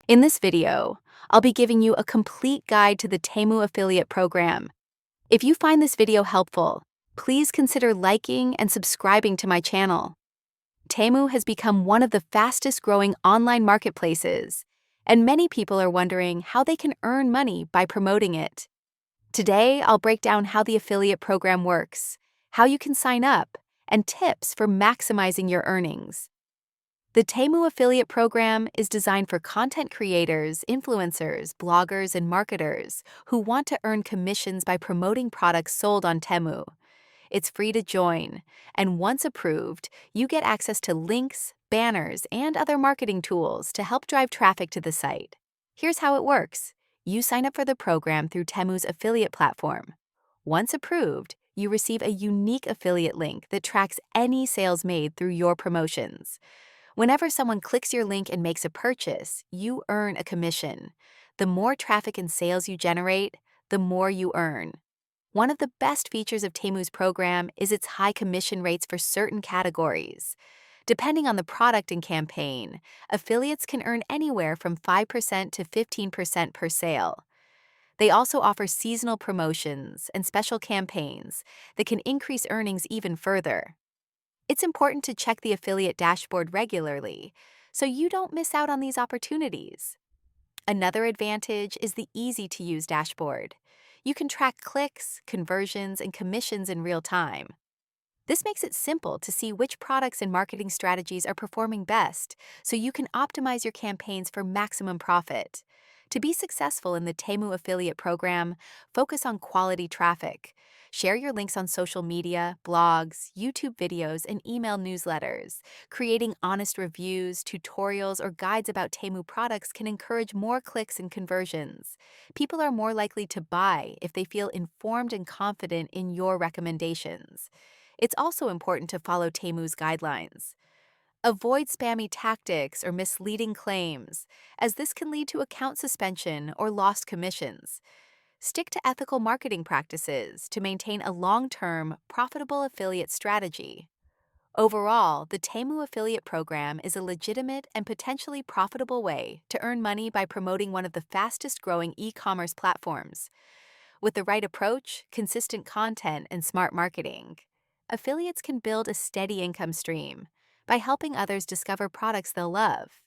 In this video, I'll be giving you a complete guide to the Temu affiliate program. If you find this video helpful, please consider liking and subscribing to my channel. Temu has become one of the fastest growing online marketplaces, and many people are wondering how they can earn money by promoting it. Today, I'll break down how the affiliate program works, how you can sign up, and tips for maximizing your earnings. The Temu affiliate program is designed for content creators, influencers, bloggers, and marketers who want to earn commissions by promoting products sold on Temu. It's free to join, and once approved, you get access to links, banners, and other marketing tools to help drive traffic to the site. Here's how it works. You sign up for the program through Temu's affiliate platform. Once approved, you receive a unique affiliate link that tracks any sales made through your promotions. Whenever someone clicks your link and makes a purchase, you earn a commission. The more traffic and sales you generate, the more you earn. One of the best features of Temu's program is its high commission rates for certain categories. Depending on the product and campaign, affiliates can earn anywhere from 5% to 15% per sale. They also offer seasonal promotions and special campaigns that can increase earnings even further. It's important to check the affiliate dashboard regularly so you don't miss out on these opportunities. Another advantage is the easy-to-use dashboard. You can track clicks, conversions, and commissions in real time. This makes it simple to see which products and marketing strategies are performing best, so you can optimize your campaigns for maximum profit. To be successful in the Temu affiliate program, focus on quality traffic. Share your links on social media, blogs, YouTube videos, and email newsletters. Creating honest reviews, tutorials, or guides about Temu products can encourage more clicks and conversions. People are more likely to buy if they feel informed and confident in your recommendations. It's also important to follow Temu's guidelines. Avoid spammy tactics or misleading claims, as this can lead to account suspension or lost commissions. Stick to ethical marketing practices to maintain a long-term, profitable affiliate strategy. Overall, the Temu affiliate program is a legitimate and potentially profitable way to earn money by promoting one of the fastest-growing e-commerce platforms. With the right approach, consistent content, and smart marketing, affiliates can build a steady income stream by helping others discover products they'll love.